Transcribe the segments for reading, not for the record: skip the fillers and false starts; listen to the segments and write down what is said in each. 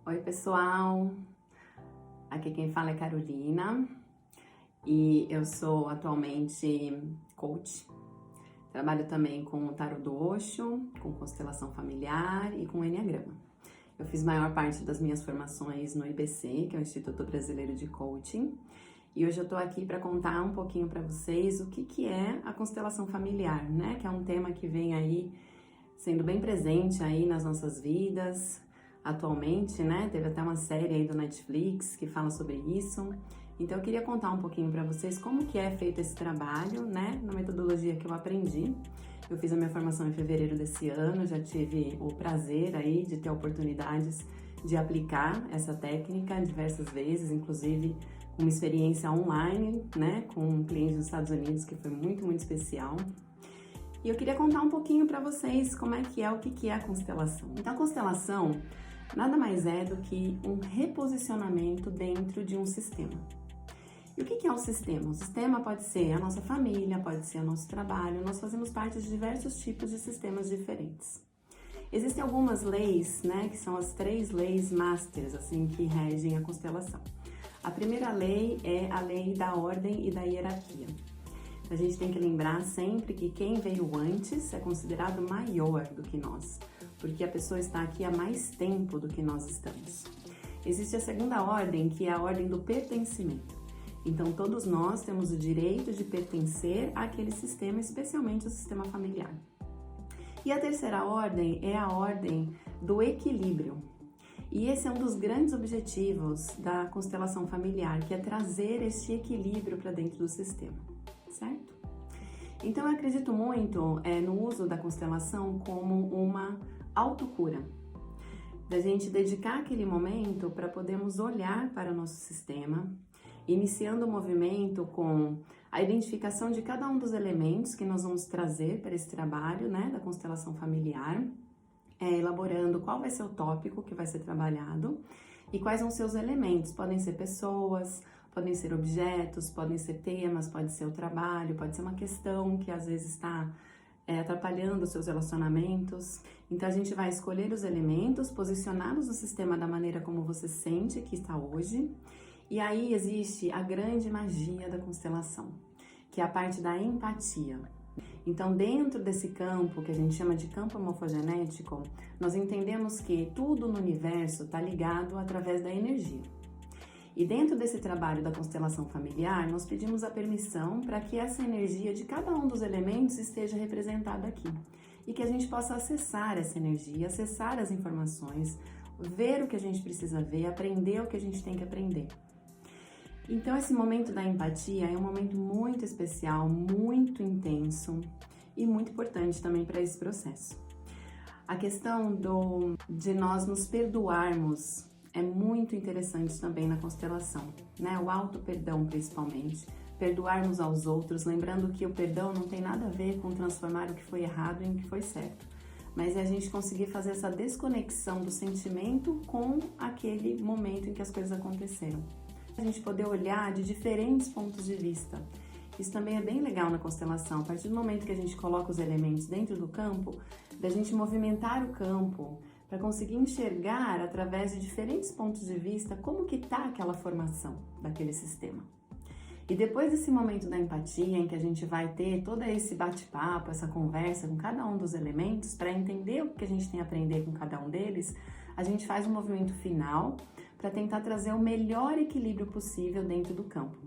Oi, pessoal! Aqui quem fala é Carolina e eu sou atualmente coach. Trabalho também com o tarot do Osho, com constelação familiar e com enneagrama. Eu fiz maior parte das minhas formações no IBC, que é o Instituto Brasileiro de Coaching, e hoje eu tô aqui para contar um pouquinho para vocês o que é a constelação familiar, né? Que é um tema que vem aí sendo bem presente aí nas nossas vidas atualmente, né? Teve até uma série aí do Netflix que fala sobre isso. Então eu queria contar um pouquinho para vocês como que é feito esse trabalho, né? Na metodologia que eu aprendi. Eu fiz a minha formação em fevereiro desse ano, já tive o prazer aí de ter oportunidades de aplicar essa técnica diversas vezes, inclusive uma experiência online, né? Com um cliente dos Estados Unidos que foi muito especial. E eu queria contar um pouquinho para vocês como é que é, o que é a constelação. Então, a constelação nada mais é do que um reposicionamento dentro de um sistema. E o que é um sistema? O sistema pode ser a nossa família, pode ser o nosso trabalho, nós fazemos parte de diversos tipos de sistemas diferentes. Existem algumas leis, né, que são as 3 leis masters, assim, que regem a constelação. A primeira lei é a lei da ordem e da hierarquia. A gente tem que lembrar sempre que quem veio antes é considerado maior do que nós, porque a pessoa está aqui há mais tempo do que nós estamos. Existe a segunda ordem, que é a ordem do pertencimento. Então, todos nós temos o direito de pertencer àquele sistema, especialmente o sistema familiar. E a terceira ordem é a ordem do equilíbrio. E esse é um dos grandes objetivos da constelação familiar, que é trazer esse equilíbrio para dentro do sistema. Certo? Então eu acredito muito no uso da constelação como uma autocura, da gente dedicar aquele momento para podermos olhar para o nosso sistema, iniciando o movimento com a identificação de cada um dos elementos que nós vamos trazer para esse trabalho, né, da constelação familiar, elaborando qual vai ser o tópico que vai ser trabalhado e quais vão ser os elementos. Podem ser pessoas, podem ser objetos, podem ser temas, pode ser o trabalho, pode ser uma questão que às vezes está atrapalhando os seus relacionamentos. Então a gente vai escolher os elementos, posicioná-los no sistema da maneira como você sente que está hoje. E aí existe a grande magia da constelação, que é a parte da empatia. Então, dentro desse campo, que a gente chama de campo morfogenético, nós entendemos que tudo no universo está ligado através da energia. E dentro desse trabalho da constelação familiar, nós pedimos a permissão para que essa energia de cada um dos elementos esteja representada aqui. E que a gente possa acessar essa energia, acessar as informações, ver o que a gente precisa ver, aprender o que a gente tem que aprender. Então, esse momento da empatia é um momento muito especial, muito intenso e muito importante também para esse processo. A questão de nós nos perdoarmos é muito interessante também na constelação, né? O auto-perdão, principalmente. Perdoarmos aos outros, lembrando que o perdão não tem nada a ver com transformar o que foi errado em o que foi certo, mas é a gente conseguir fazer essa desconexão do sentimento com aquele momento em que as coisas aconteceram. A gente poder olhar de diferentes pontos de vista. Isso também é bem legal na constelação. A partir do momento que a gente coloca os elementos dentro do campo, da gente movimentar o campo para conseguir enxergar através de diferentes pontos de vista como que está aquela formação daquele sistema. E depois desse momento da empatia, em que a gente vai ter todo esse bate-papo, essa conversa com cada um dos elementos, para entender o que a gente tem a aprender com cada um deles, a gente faz um movimento final para tentar trazer o melhor equilíbrio possível dentro do campo.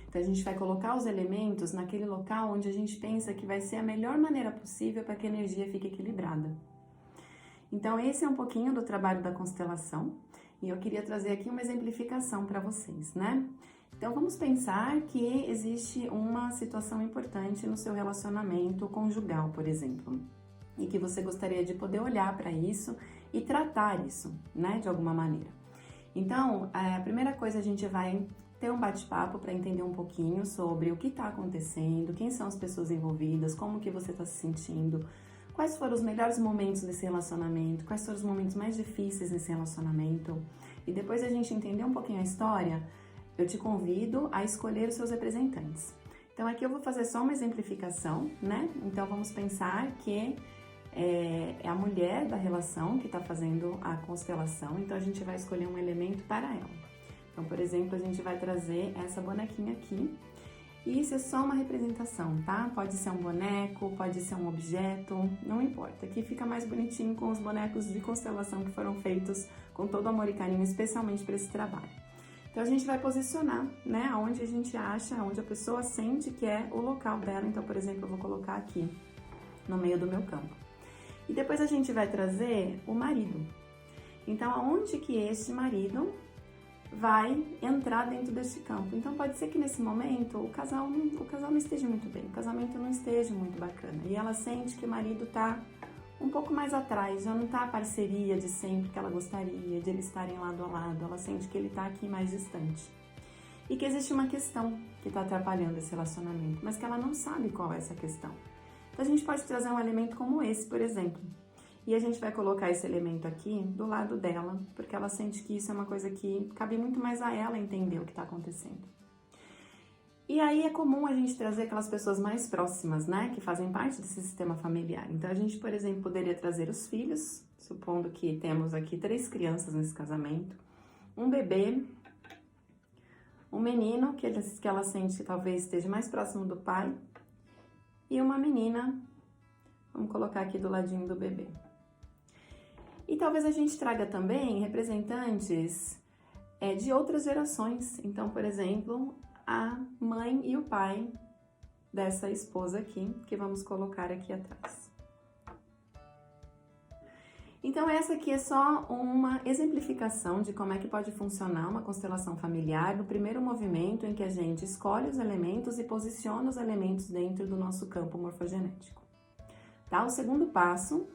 Então a gente vai colocar os elementos naquele local onde a gente pensa que vai ser a melhor maneira possível para que a energia fique equilibrada. Então esse é um pouquinho do trabalho da constelação e eu queria trazer aqui uma exemplificação para vocês, né? Então vamos pensar que existe uma situação importante no seu relacionamento conjugal, por exemplo, e que você gostaria de poder olhar para isso e tratar isso, né, de alguma maneira. Então, a primeira coisa, a gente vai ter um bate-papo para entender um pouquinho sobre o que está acontecendo, quem são as pessoas envolvidas, como que você está se sentindo, quais foram os melhores momentos desse relacionamento, quais foram os momentos mais difíceis desse relacionamento. E depois a gente entender um pouquinho a história, eu te convido a escolher os seus representantes. Então aqui eu vou fazer só uma exemplificação, né? Então vamos pensar que é a mulher da relação que está fazendo a constelação, então a gente vai escolher um elemento para ela. Então, por exemplo, a gente vai trazer essa bonequinha aqui, e isso é só uma representação, tá? Pode ser um boneco, pode ser um objeto, não importa. Aqui fica mais bonitinho com os bonecos de constelação que foram feitos com todo amor e carinho, especialmente para esse trabalho. Então, a gente vai posicionar, né, onde a gente acha, onde a pessoa sente que é o local dela. Então, por exemplo, eu vou colocar aqui, no meio do meu campo. E depois a gente vai trazer o marido. Então, aonde que este marido vai entrar dentro desse campo? Então, pode ser que nesse momento o casal não esteja muito bem, o casamento não esteja muito bacana. E ela sente que o marido tá um pouco mais atrás, já não tá a parceria de sempre que ela gostaria, de eles estarem lado a lado. Ela sente que ele tá aqui mais distante. E que existe uma questão que tá atrapalhando esse relacionamento, mas que ela não sabe qual é essa questão. Então, a gente pode trazer um elemento como esse, por exemplo. E a gente vai colocar esse elemento aqui do lado dela, porque ela sente que isso é uma coisa que cabe muito mais a ela entender o que está acontecendo. E aí é comum a gente trazer aquelas pessoas mais próximas, né, que fazem parte desse sistema familiar. Então, a gente, por exemplo, poderia trazer os filhos, supondo que temos aqui 3 crianças nesse casamento, um bebê, um menino, que ela sente que talvez esteja mais próximo do pai, e uma menina, vamos colocar aqui do ladinho do bebê. E talvez a gente traga também representantes de outras gerações. Então, por exemplo, a mãe e o pai dessa esposa aqui, que vamos colocar aqui atrás. Então, essa aqui é só uma exemplificação de como é que pode funcionar uma constelação familiar no primeiro movimento em que a gente escolhe os elementos e posiciona os elementos dentro do nosso campo morfogenético. Tá? O segundo passo,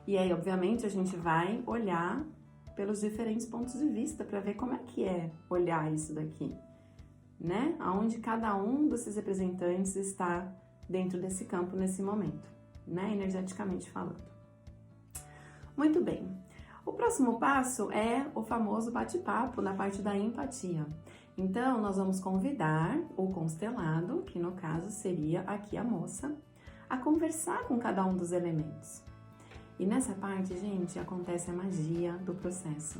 e aí, obviamente, a gente vai olhar pelos diferentes pontos de vista para ver como é que é olhar isso daqui, né? Aonde cada um desses representantes está dentro desse campo nesse momento, né? Energeticamente falando. Muito bem. O próximo passo é o famoso bate-papo na parte da empatia. Então, nós vamos convidar o constelado, que no caso seria aqui a moça, a conversar com cada um dos elementos. E nessa parte, gente, acontece a magia do processo.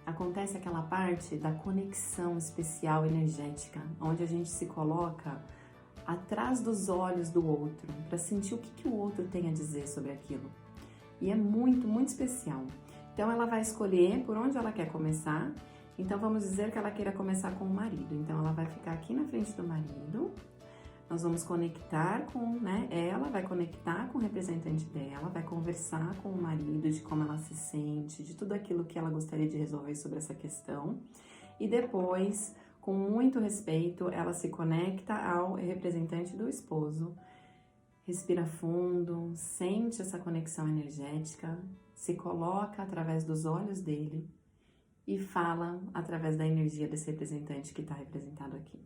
Acontece aquela parte da conexão especial energética, onde a gente se coloca atrás dos olhos do outro, para sentir o que o outro tem a dizer sobre aquilo. E é muito, muito especial. Então, ela vai escolher por onde ela quer começar. Então, vamos dizer que ela queira começar com o marido. Então, ela vai ficar aqui na frente do marido. Nós vamos conectar com, né, ela vai conectar com o representante dela, vai conversar com o marido de como ela se sente, de tudo aquilo que ela gostaria de resolver sobre essa questão. E depois, com muito respeito, ela se conecta ao representante do esposo, respira fundo, sente essa conexão energética, se coloca através dos olhos dele e fala através da energia desse representante que está representado aqui.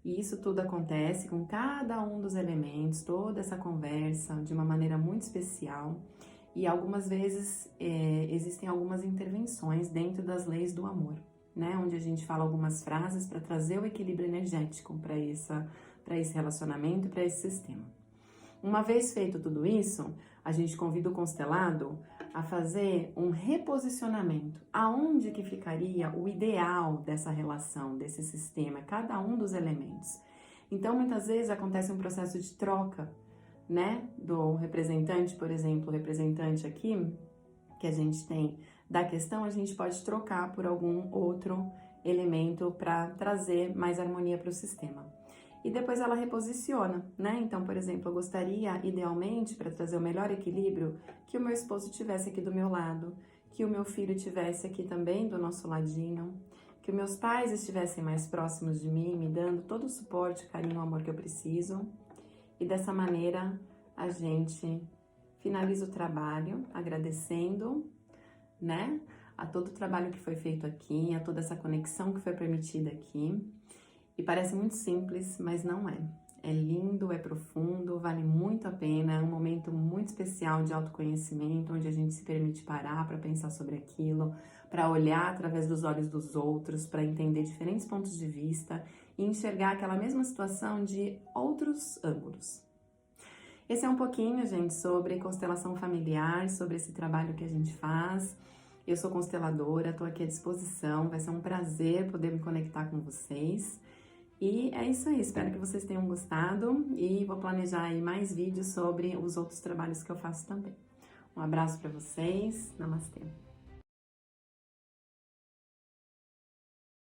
E isso tudo acontece com cada um dos elementos, toda essa conversa de uma maneira muito especial. E algumas vezes existem algumas intervenções dentro das leis do amor, né? Onde a gente fala algumas frases para trazer o equilíbrio energético para esse relacionamento, para esse sistema. Uma vez feito tudo isso, a gente convida o constelado a fazer um reposicionamento. Aonde que ficaria o ideal dessa relação, desse sistema, cada um dos elementos. Então, muitas vezes acontece um processo de troca, né? Do representante, por exemplo, o representante aqui, que a gente tem da questão, a gente pode trocar por algum outro elemento para trazer mais harmonia para o sistema. E depois ela reposiciona, né? Então, por exemplo, eu gostaria, idealmente, para trazer o melhor equilíbrio, que o meu esposo estivesse aqui do meu lado, que o meu filho estivesse aqui também do nosso ladinho, que os meus pais estivessem mais próximos de mim, me dando todo o suporte, carinho, amor que eu preciso. E dessa maneira, a gente finaliza o trabalho agradecendo, né? A todo o trabalho que foi feito aqui, a toda essa conexão que foi permitida aqui. E parece muito simples, mas não é. É lindo, é profundo, vale muito a pena, é um momento muito especial de autoconhecimento, onde a gente se permite parar para pensar sobre aquilo, para olhar através dos olhos dos outros, para entender diferentes pontos de vista e enxergar aquela mesma situação de outros ângulos. Esse é um pouquinho, gente, sobre constelação familiar, sobre esse trabalho que a gente faz. Eu sou consteladora, estou aqui à disposição, vai ser um prazer poder me conectar com vocês. E é isso aí, espero que vocês tenham gostado e vou planejar aí mais vídeos sobre os outros trabalhos que eu faço também. Um abraço para vocês, namastê!